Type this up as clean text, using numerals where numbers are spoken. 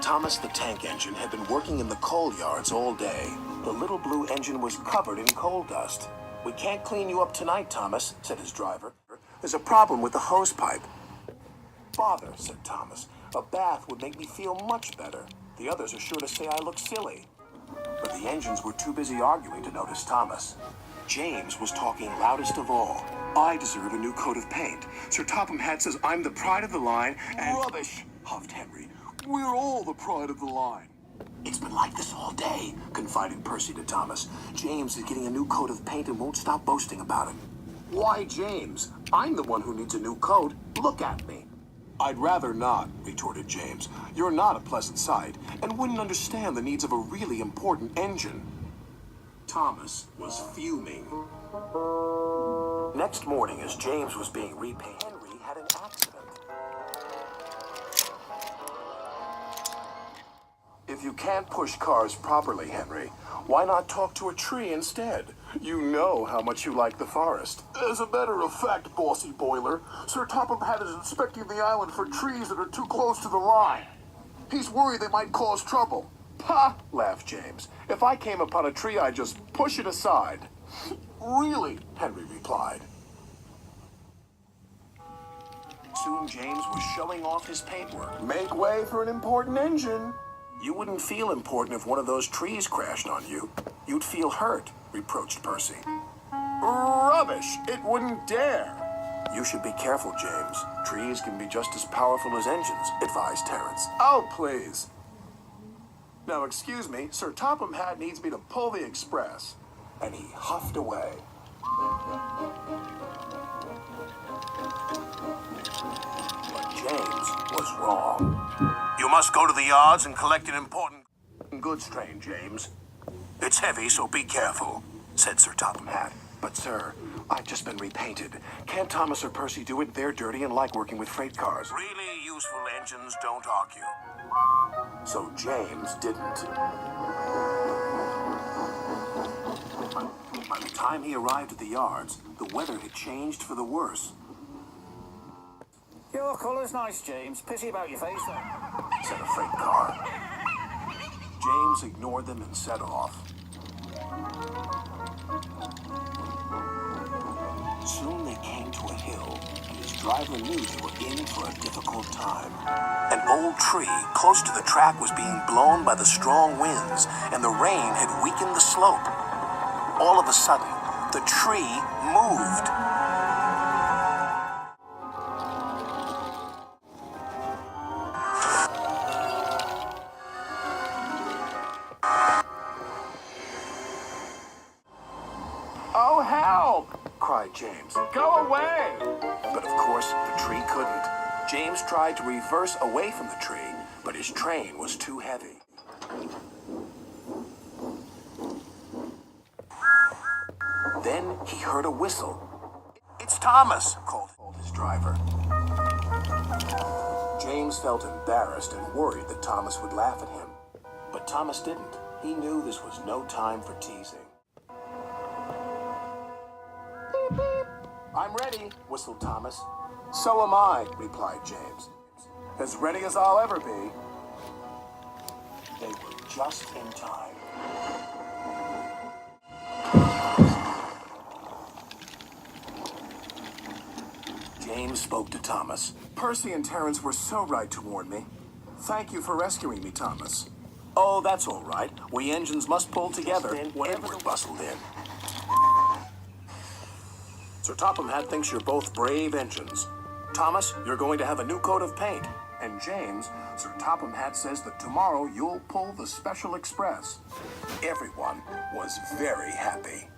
Thomas the tank engine had been working in the coal yards all day. The little blue engine was covered in coal dust. "We can't clean you up tonight, Thomas," said his driver. "There's a problem with the hose pipe." "Father," said Thomas, "a bath would make me feel much better. The others are sure to say I look silly." But the engines were too busy arguing to notice Thomas. James was talking loudest of all. "I deserve a new coat of paint. Sir Topham Hatt says I'm the pride of the line, and—" "Rubbish," huffed Henry. "We're all the pride of the line." "It's been like this all day," confided Percy to Thomas. "James is getting a new coat of paint and won't stop boasting about it." "Why, James? I'm the one who needs a new coat. Look at me." "I'd rather not," retorted James. "You're not a pleasant sight, and wouldn't understand the needs of a really important engine." Thomas was fuming. Next morning, as James was being repainted, Henry had an accident. "If you can't push cars properly, Henry, why not talk to a tree instead? You know how much you like the forest." "As a matter of fact, Bossy Boiler, Sir Topham Hatt is inspecting the island for trees that are too close to the line. He's worried they might cause trouble." "Pah!" laughed James. "If I came upon a tree, I'd just push it aside." "Really?" Henry replied. Soon James was showing off his paintwork. "Make way for an important engine." "You wouldn't feel important if one of those trees crashed on you. You'd feel hurt," reproached Percy. "Rubbish! It wouldn't dare." "You should be careful, James. Trees can be just as powerful as engines," advised Terence. "Oh, please. Now, excuse me, Sir Topham Hatt needs me to pull the express." And he huffed away. But James was wrong. "You must go to the yards and collect an important goods train, James. It's heavy, so be careful," said Sir Topham Hatt. "But, sir, I've just been repainted. Can't Thomas or Percy do it? They're dirty and like working with freight cars." Really useful engines don't argue. So James didn't. By the time he arrived at the yards, the weather had changed for the worse. "Your colour's nice, James. Pity about your face, though," said a freight car. James ignored them and set off. Soon they came to a hill, and his driver knew they were in for a difficult time. An old tree close to the track was being blown by the strong winds, and the rain had weakened the slope. All of a sudden, the tree moved. "Oh, help!" cried James. "Go away!" But of course, the tree couldn't. James tried to reverse away from the tree, but his train was too heavy. Then he heard a whistle. "It's Thomas," called his driver. James felt embarrassed and worried that Thomas would laugh at him. But Thomas didn't. He knew this was no time for teasing. "Beep, beep. I'm ready," whistled Thomas. "So am I," replied James. "As ready as I'll ever be." They were just in time. James spoke to Thomas. "Percy and Terence were so right to warn me. Thank you for rescuing me, Thomas." "Oh, that's all right. We engines must pull together." Edward bustled in. "Sir Topham Hatt thinks you're both brave engines. Thomas, you're going to have a new coat of paint. And James, Sir Topham Hatt says that tomorrow you'll pull the special express." Everyone was very happy.